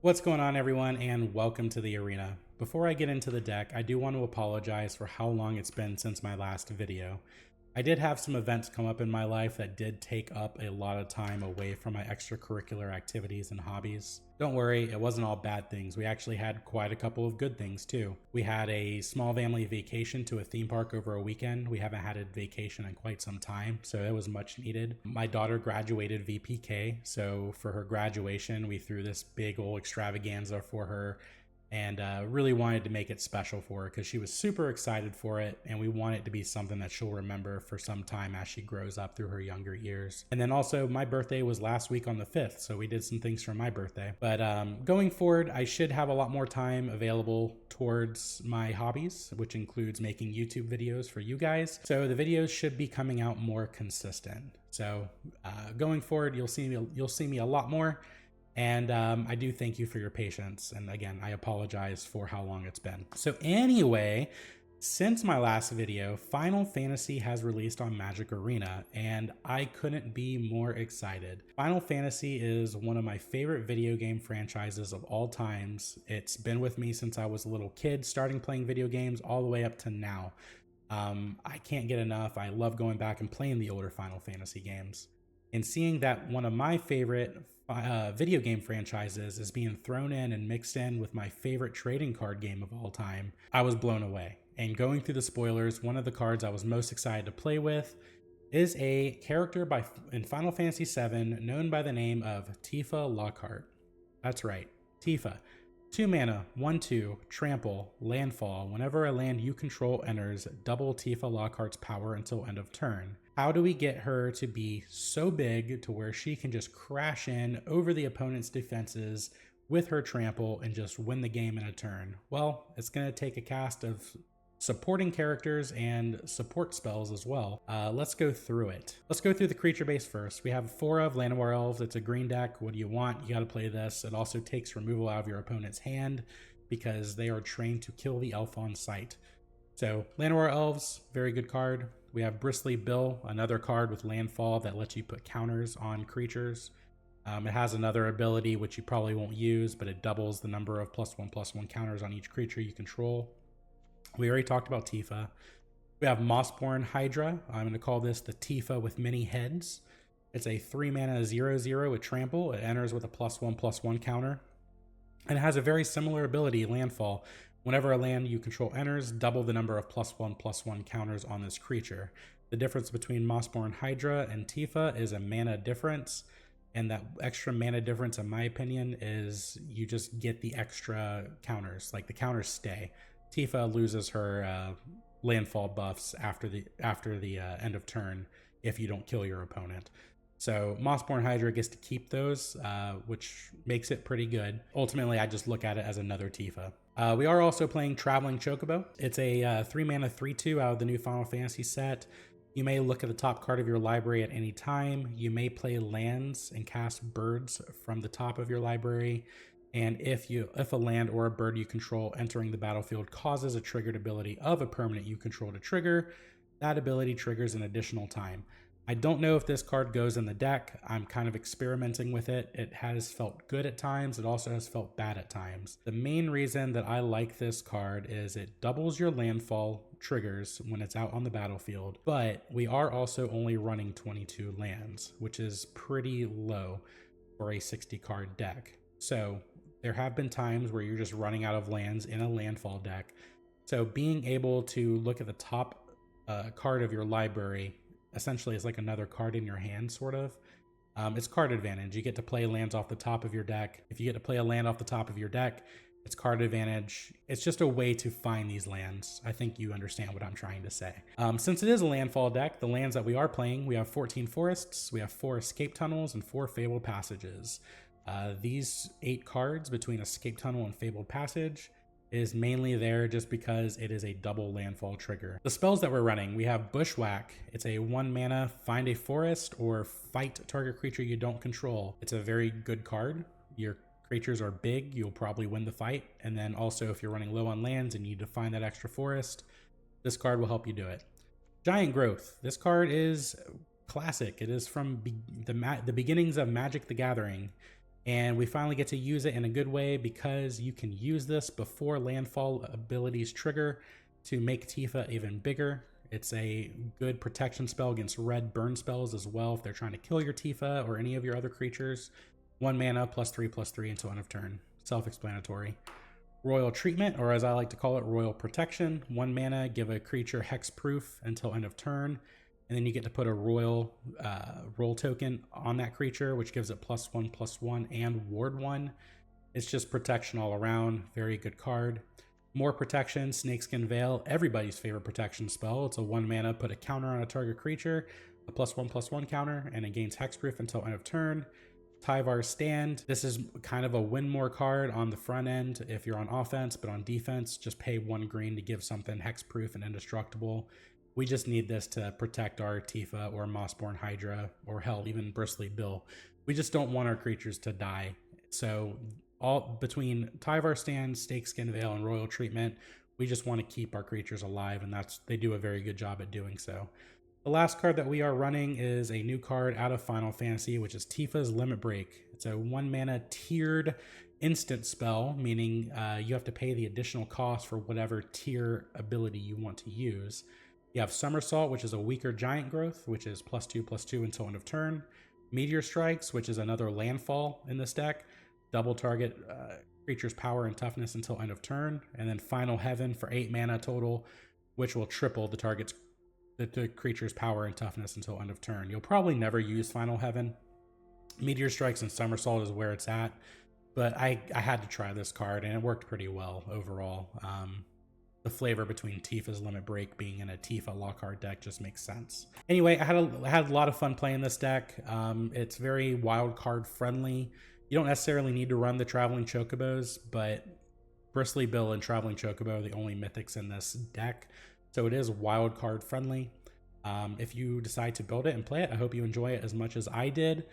What's going on, everyone, and welcome to the arena. Before I get into the deck, I do want to apologize for how long it's been since my last video. I did have some events come up in my life that did take up a lot of time away from my extracurricular activities and hobbies. Don't worry, it wasn't all bad things. We actually had quite a couple of good things too. We had a small family vacation to a theme park over a weekend. We haven't had a vacation in quite some time, so it was much needed. My daughter graduated VPK, so for her graduation, we threw this big old extravaganza for her and really wanted to make it special for her because she was super excited for it, and we want it to be something that she'll remember for some time as she grows up through her younger years. And then also, my birthday was last week on the 5th, so we did some things for my birthday. But going forward, I should have a lot more time available towards my hobbies, which includes making YouTube videos for you guys. So the videos should be coming out more consistent. So going forward, you'll see me a lot more. And I do thank you for your patience. And again, I apologize for how long it's been. So anyway, since my last video, Final Fantasy has released on Magic Arena, and I couldn't be more excited. Final Fantasy is one of my favorite video game franchises of all times. It's been with me since I was a little kid, starting playing video games all the way up to now. I can't get enough. I love going back and playing the older Final Fantasy games. And seeing that one of my favorite video game franchises is being thrown in and mixed in with my favorite trading card game of all time, I was blown away. And going through the spoilers, one of the cards I was most excited to play with is a character in Final Fantasy VII known by the name of Tifa Lockhart. That's right, Tifa. 2 mana, 1/2, Trample, Landfall. Whenever a land you control enters, double Tifa Lockhart's power until end of turn. How do we get her to be so big to where she can just crash in over the opponent's defenses with her Trample and just win the game in a turn? Well, it's going to take a cast of supporting characters and support spells as well. Let's go through it. Let's go through the creature base first. We have 4 of Llanowar Elves. It's a green deck. What do you want? You got to play this. It also takes removal out of your opponent's hand because they are trained to kill the elf on sight. So Llanowar Elves, very good card. We have Bristly Bill, another card with landfall that lets you put counters on creatures. It has another ability which you probably won't use, but it doubles the number of +1/+1 counters on each creature you control. We already talked about Tifa. We have Mossborn Hydra. I'm going to call this the Tifa with many heads. It's a 3 mana 0/0 with Trample. It enters with a +1/+1 counter. And it has a very similar ability, Landfall. Whenever a land you control enters, double the number of +1/+1 counters on this creature. The difference between Mossborn Hydra and Tifa is a mana difference. And that extra mana difference, in my opinion, is you just get the extra counters. Like, the counters stay. Tifa loses her landfall buffs after the end of turn if you don't kill your opponent. So Mossborn Hydra gets to keep those, which makes it pretty good. Ultimately, I just look at it as another Tifa. We are also playing Traveling Chocobo. It's a 3 mana 3/2 out of the new Final Fantasy set. You may look at the top card of your library at any time. You may play lands and cast birds from the top of your library. And if a land or a bird you control entering the battlefield causes a triggered ability of a permanent you control to trigger, that ability triggers an additional time. I don't know if this card goes in the deck. I'm kind of experimenting with it. It has felt good at times. It also has felt bad at times. The main reason that I like this card is it doubles your landfall triggers when it's out on the battlefield, but we are also only running 22 lands, which is pretty low for a 60 card deck. So there have been times where you're just running out of lands in a landfall deck. So being able to look at the top card of your library essentially is like another card in your hand, sort of. It's card advantage. You get to play lands off the top of your deck. If you get to play a land off the top of your deck, it's card advantage. It's just a way to find these lands. I think you understand what I'm trying to say. Since it is a landfall deck, the lands that we are playing, we have 14 forests, we have 4 escape tunnels, and 4 fabled passages. These 8 cards between Escape Tunnel and Fabled Passage is mainly there just because it is a double landfall trigger. The spells that we're running, we have Bushwhack. It's a 1 mana, find a forest or fight target creature you don't control. It's a very good card. Your creatures are big, you'll probably win the fight. And then also if you're running low on lands and you need to find that extra forest, this card will help you do it. Giant Growth. This card is classic. It is from the beginnings of Magic the Gathering. And we finally get to use it in a good way because you can use this before landfall abilities trigger to make Tifa even bigger. It's a good protection spell against red burn spells as well if they're trying to kill your Tifa or any of your other creatures. 1 mana +3/+3 until end of turn. Self-explanatory. Royal Treatment, or as I like to call it, Royal Protection. 1 mana, give a creature hexproof until end of turn. And then you get to put a royal roll token on that creature, which gives it +1/+1 and ward 1. It's just protection all around. Very good card. More protection, Snakeskin Veil, everybody's favorite protection spell. It's a 1 mana, put a counter on a target creature, a +1/+1 counter, and it gains hexproof until end of turn. Tyvar Stand. This is kind of a win more card on the front end if you're on offense, but on defense, just pay 1 green to give something hexproof and indestructible. We just need this to protect our Tifa or Mossborn Hydra, or hell, even Bristly Bill. We just don't want our creatures to die. So all between Tyvar Stand, Snakeskin Veil, and Royal Treatment, we just want to keep our creatures alive, and they do a very good job at doing so. The last card that we are running is a new card out of Final Fantasy, which is Tifa's Limit Break. It's a 1 mana tiered instant spell, meaning you have to pay the additional cost for whatever tier ability you want to use. You have Somersault, which is a weaker giant growth, which is +2/+2 until end of turn. Meteor Strikes, which is another landfall in this deck. Double target creature's power and toughness until end of turn. And then Final Heaven for 8 mana total, which will triple the creature's power and toughness until end of turn. You'll probably never use Final Heaven. Meteor Strikes and Somersault is where it's at. But I had to try this card, and it worked pretty well overall. The flavor between Tifa's Limit Break being in a Tifa Lockhart deck just makes sense. Anyway, I had a lot of fun playing this deck. It's very wild card friendly. You don't necessarily need to run the Traveling Chocobos, but Bristly Bill and Traveling Chocobo are the only mythics in this deck. So it is wild card friendly. If you decide to build it and play it, I hope you enjoy it as much as I did.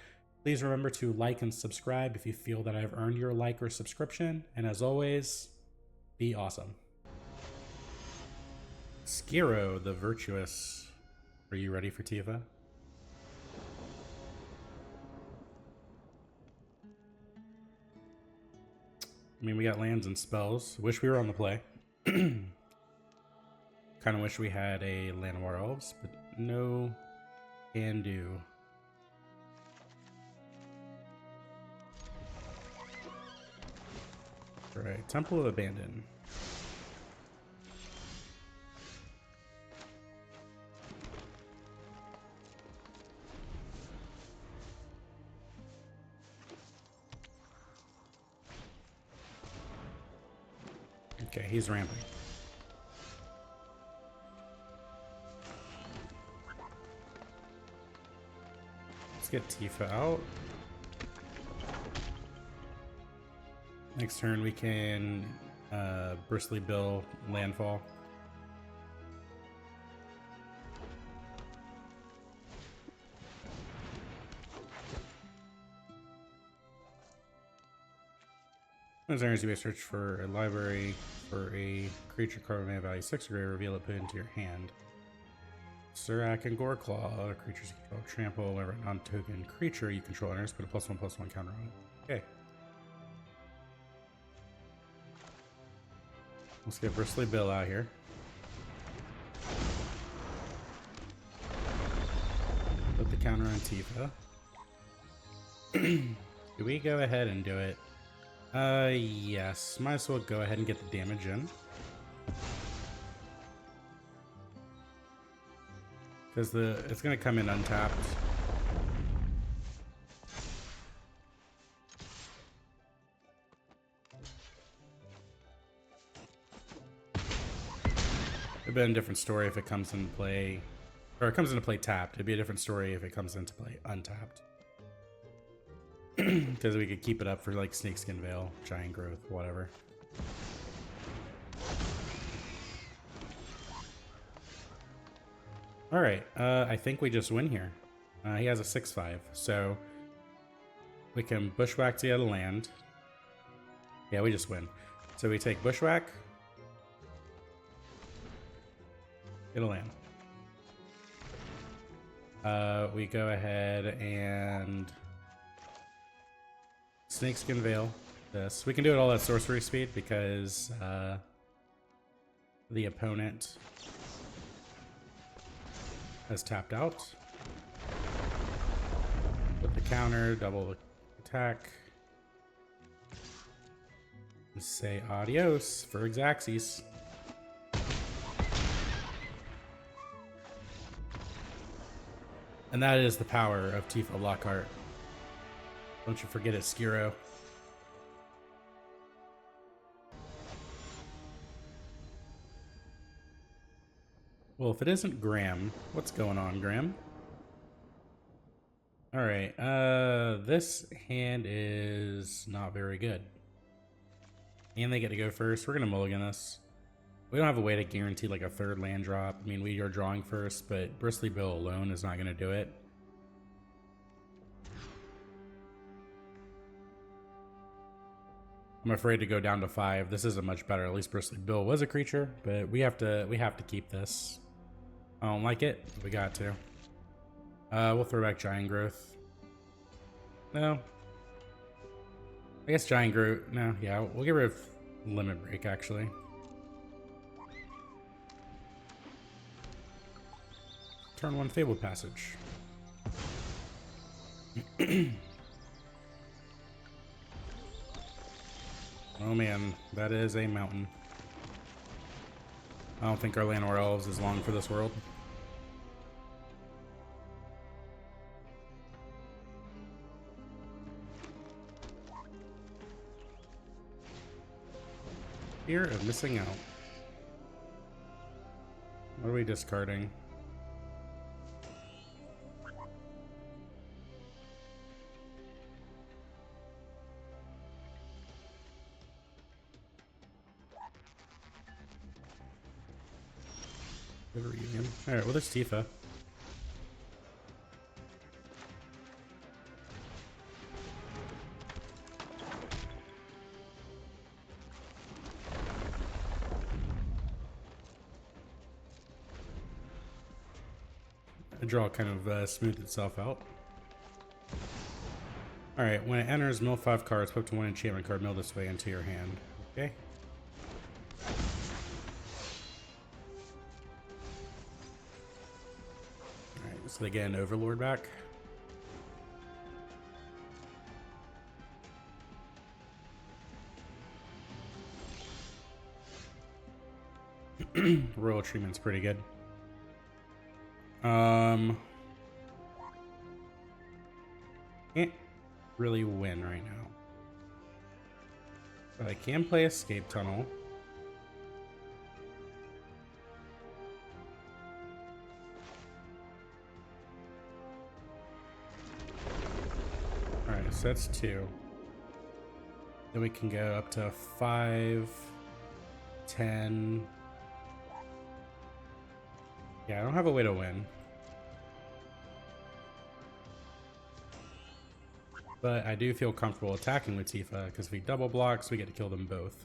Please remember to like and subscribe if you feel that I've earned your like or subscription. And as always, be awesome. Skiro the Virtuous. Are you ready for Tifa? I mean, we got lands and spells. Wish we were on the play. Kind of wish we had a Llanowar Elves, but no can do. Alright, Temple of Abandon. Okay, he's ramping. Let's get Tifa out. Next turn we can Bristly Bill Landfall. As earners, you may search for a library for a creature card may value 6 or greater, reveal it, put it into your hand. Surak and Goreclaw, other creatures you control, Trample, whenever a non-token creature you control enters, put a +1/+1 counter on it. Okay. Let's get Bristly Bill out here. Put the counter on Tifa. Do we go ahead and do it? Yes. Might as well go ahead and get the damage in. Because it's going to come in untapped. It'd be a different story if it comes into play, or it comes into play tapped. It'd be a different story if it comes into play untapped. Because we could keep it up for like Snakeskin Veil, Giant Growth, whatever. Alright, I think we just win here. He has a 6/5, so we can Bushwhack to get a land. Yeah, we just win. So we take Bushwhack, get a land. We go ahead and Snakeskin Veil. This. We can do it all at sorcery speed because the opponent has tapped out. With the counter, double attack. And say adios for Xaxes. And that is the power of Tifa Lockhart. Don't you forget it's Skiro. Well, if it isn't Graham, what's going on, Graham? Alright, this hand is not very good. And they get to go first. We're gonna mulligan this. We don't have a way to guarantee like a third land drop. I mean, we are drawing first, but Bristly Bill alone is not gonna do it. I'm afraid to go down to 5. This isn't much better. At least Bristly Bill was a creature, but we have to keep this. I don't like it. We got to. We'll throw back Giant Growth. No. I guess Giant Growth. No, yeah, we'll get rid of Limit Break actually. Turn 1 Fabled Passage. Oh man, that is a mountain. I don't think our Llanowar Elves is long for this world. Fear of missing out. What are we discarding? Alright, well there's Tifa. The draw kind of smoothed itself out. Alright, when it enters, mill 5 cards, put up to 1 enchantment card, mill this way into your hand. Okay. Alright, so they get an Overlord back. Royal treatment's pretty good. Can't really win right now. But I can play Escape Tunnel. Alright, so that's 2. Then we can go up to 5, 10. Yeah, I don't have a way to win. But I do feel comfortable attacking with Tifa, because if we double blocks, we get to kill them both.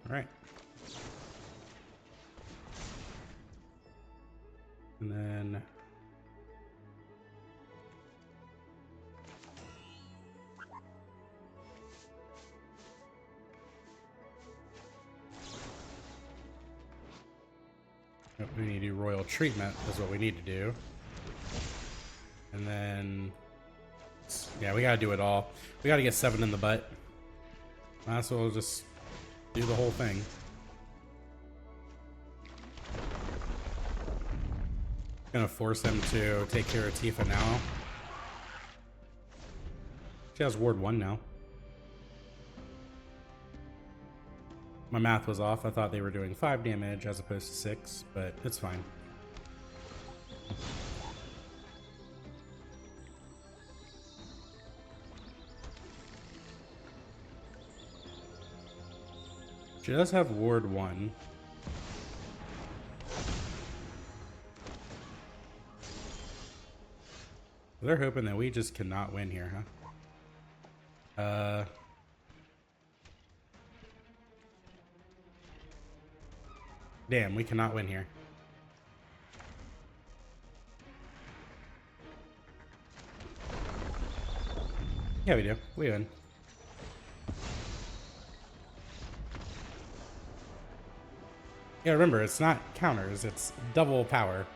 Alright. And then we need to do royal treatment is what we need to do. And then yeah, we gotta do it all. We gotta get 7 in the butt. Might as well just do the whole thing. Gonna force him to take care of Tifa now. She has Ward 1 now. My math was off. I thought they were doing 5 damage as opposed to 6, but it's fine. She does have Ward 1. They're hoping that we just cannot win here, huh? Damn, we cannot win here. Yeah, we do. We win. Yeah, remember, it's not counters, it's double power.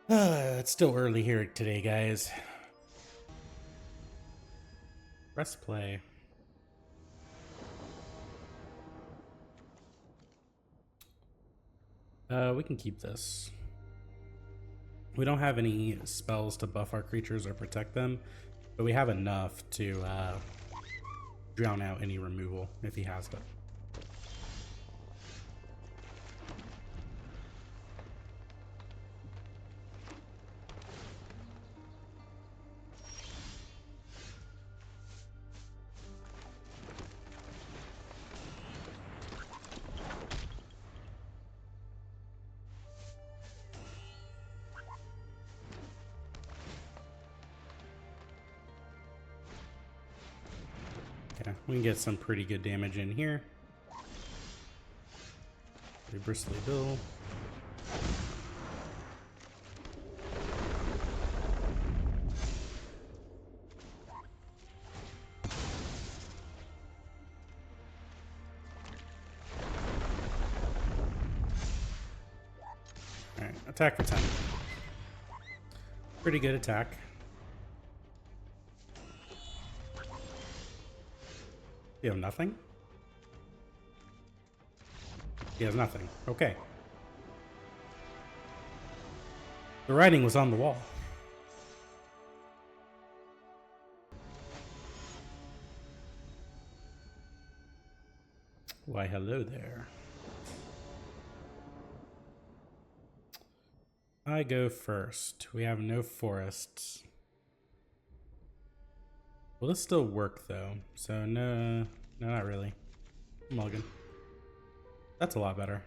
It's still early here today, guys. Press play. We can keep this. We don't have any spells to buff our creatures or protect them, but we have enough to drown out any removal if he has it. Okay, we can get some pretty good damage in here. The Bristly Bill. Alright, attack for 10. Pretty good attack. You have nothing? He has nothing. Okay. The writing was on the wall. Why, hello there. I go first. We have no forests. Will this still work though? So no, not really. Mulligan. That's a lot better.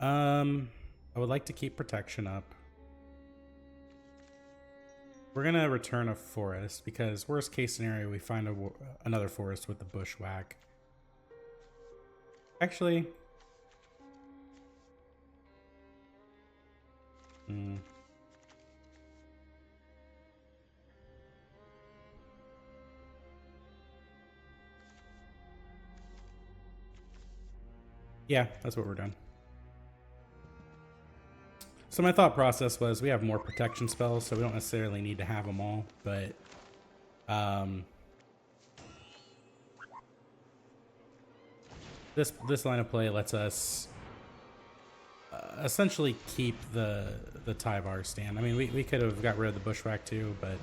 I would like to keep protection up. We're gonna return a forest because worst case scenario we find another forest with the Bushwhack. Actually, yeah, that's what we're doing. So my thought process was we have more protection spells, so we don't necessarily need to have them all, but this line of play lets us essentially keep the Tyvar stand. I mean, we could have got rid of the Bushwhack too, but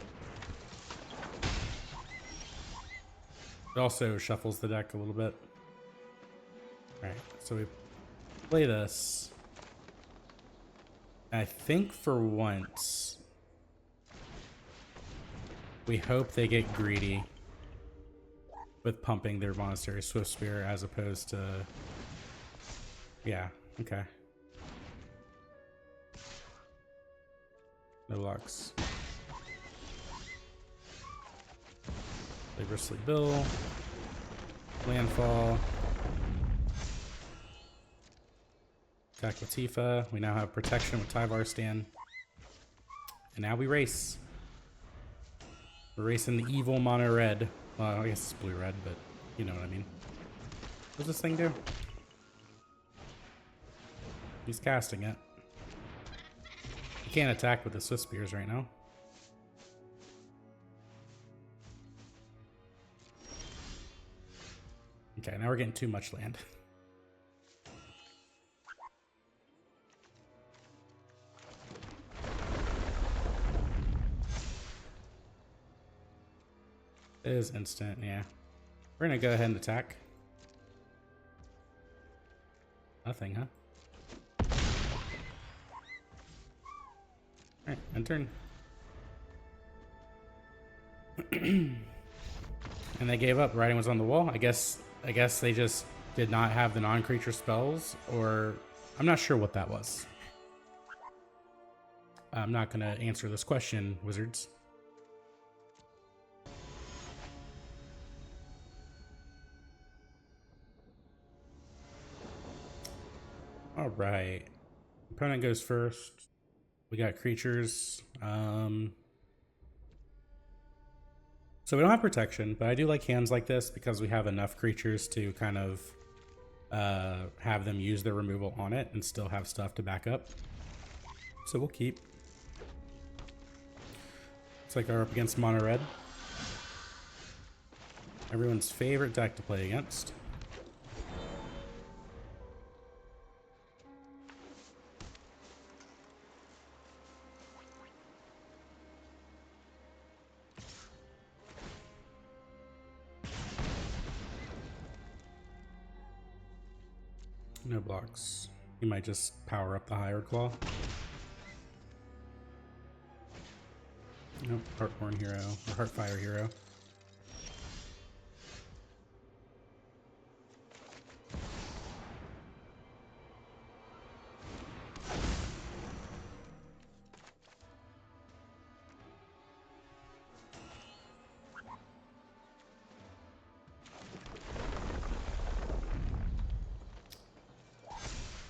it also shuffles the deck a little bit. All right, so we play this. I think for once, we hope they get greedy with pumping their Monastery Swift Spear as opposed to, yeah, okay. No locks. Play Bristly Bill. Landfall. Attack with Tifa. We now have protection with Tyvar stand. And now we race. We're racing the evil mono red. Well, I guess it's blue red, but you know what I mean. What does this thing do? He's casting it. He can't attack with the Swift Spears right now. Okay, now we're getting too much land. It is instant, yeah. We're gonna go ahead and attack. Nothing, huh? Alright, end turn. And they gave up. Writing was on the wall. I guess they just did not have the non-creature spells, or I'm not sure what that was. I'm not gonna answer this question, wizards. All right. Opponent goes first. We got creatures. So we don't have protection, but I do like hands like this because we have enough creatures to kind of have them use their removal on it and still have stuff to back up. So we'll keep. Looks like we're up against mono red. Everyone's favorite deck to play against. No blocks. He might just power up the Higher Claw. Nope, Heartborn Hero, or Heartfire Hero.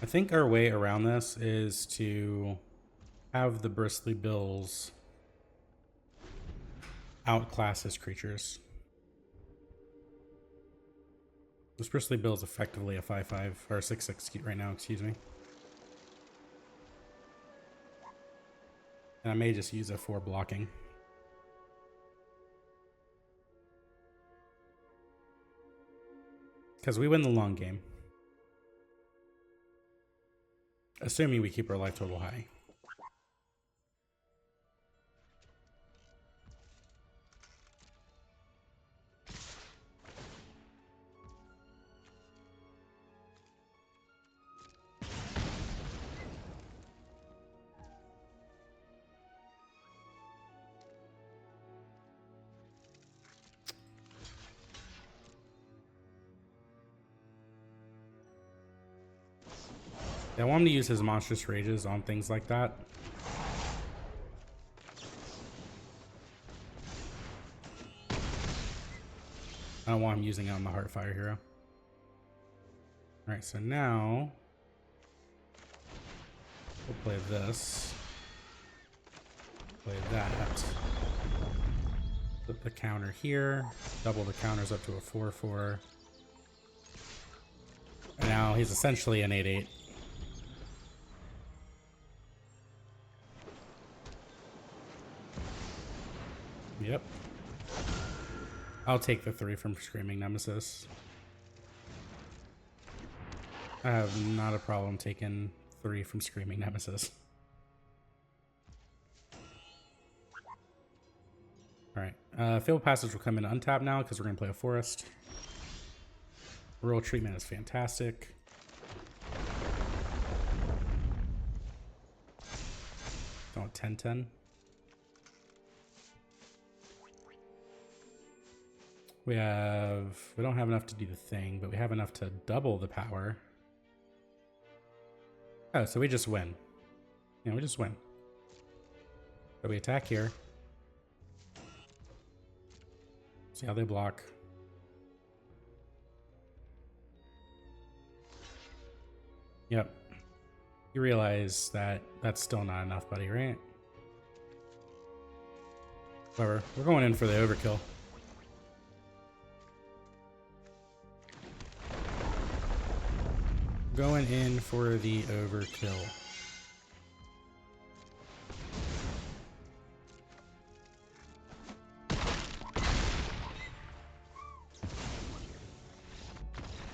I think our way around this is to have the Bristly Bills outclass his creatures. This Bristly Bill is effectively a 5/5 or 6/6 right now, excuse me. And I may just use a 4 blocking. Because we win the long game. Assuming we keep our life total high. I want him to use his monstrous rages on things like that. I don't want him using it on the Heartfire Hero. Alright, so now we'll play this. Play that. Put the counter here. Double the counters up to a 4/4. And now he's essentially an 8/8. Yep. I'll take the 3 from Screaming Nemesis. I have not a problem taking 3 from Screaming Nemesis. Alright. Fabled Passage will come in untapped now because we're going to play a forest. Rural Treatment is fantastic. Going 10/10. We don't have enough to do the thing, but we have enough to double the power. Oh, so we just win. Yeah, we just win. So we attack here. See how they block. Yep. You realize that that's still not enough, buddy, right? Whatever. We're going in for the overkill. Going in for the overkill.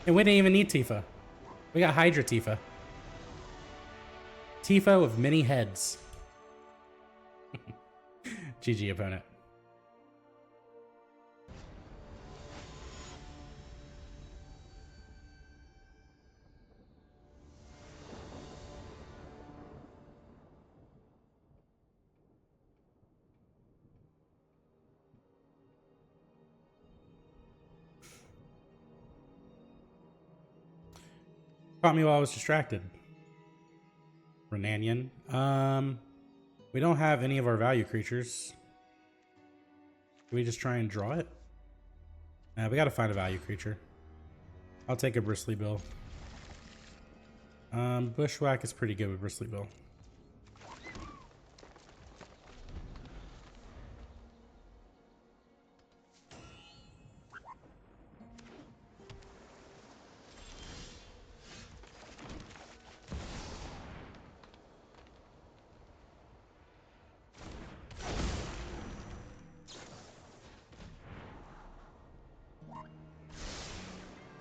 And we didn't even need Tifa. We got Hydra Tifa. Tifa with many heads. GG opponent. Caught me while I was distracted. Renanian. We don't have any of our value creatures. Can we just try and draw it? We gotta find a value creature. I'll take a Bristly Bill. Bushwhack is pretty good with Bristly Bill.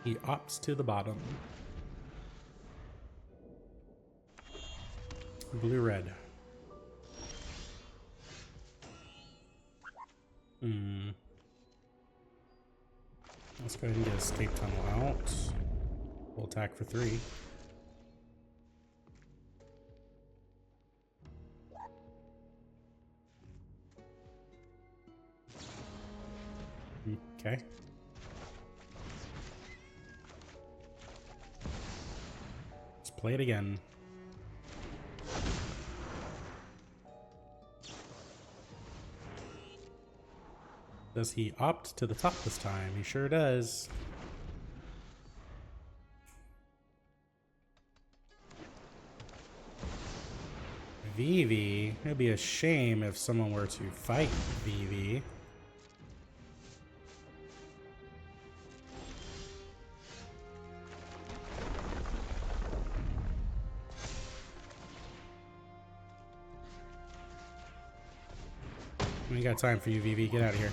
He opts to the bottom. Blue-red. Let's go ahead and get escape tunnel out. We'll attack for 3. Okay. Let's play it again. Does he opt to the top this time? He sure does. Vivi. It'd be a shame if someone were to fight Vivi. We got time for you, Vivi. Get out of here.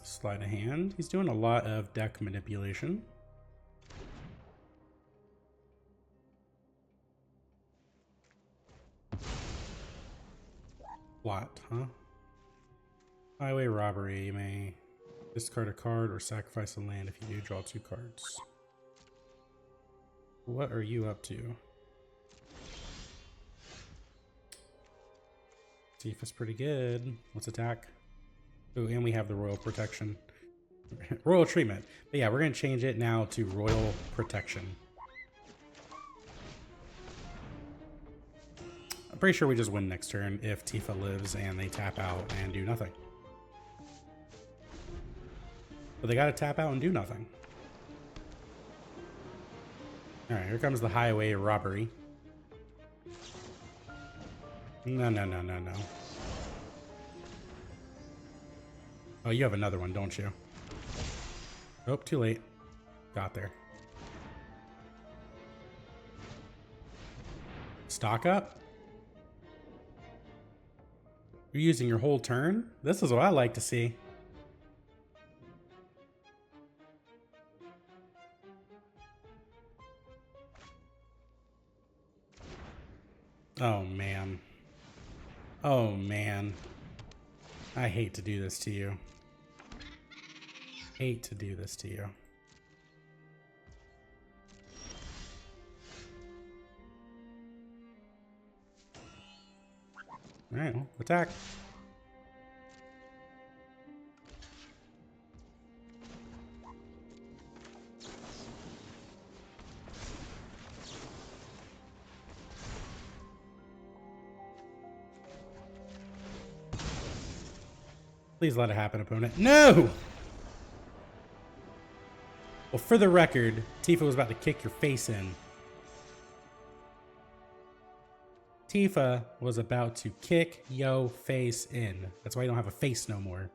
Sleight of hand. He's doing a lot of deck manipulation. Plot, huh? Highway robbery. You may discard a card or sacrifice a land. If you do, draw 2 cards. What are you up to? Tifa's pretty good. Let's attack. Ooh, and we have the royal protection. Royal treatment. But yeah, we're going to change it now to royal protection. I'm pretty sure we just win next turn if Tifa lives and they tap out and do nothing. But they got to tap out and do nothing. Alright, here comes the highway robbery. No, no, no, no, no. Oh, you have another one, don't you? Oh, too late. Got there. Stock up? You're using your whole turn? This is what I like to see. Oh, man. Oh, man. I hate to do this to you. Hate to do this to you. Alright, well, attack. Please let it happen, opponent. No! Well, for the record, Tifa was about to kick your face in. Tifa was about to kick yo face in. That's why you don't have a face no more.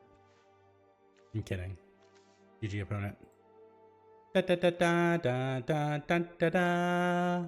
I'm kidding. GG, opponent. Da da da da da da da da da.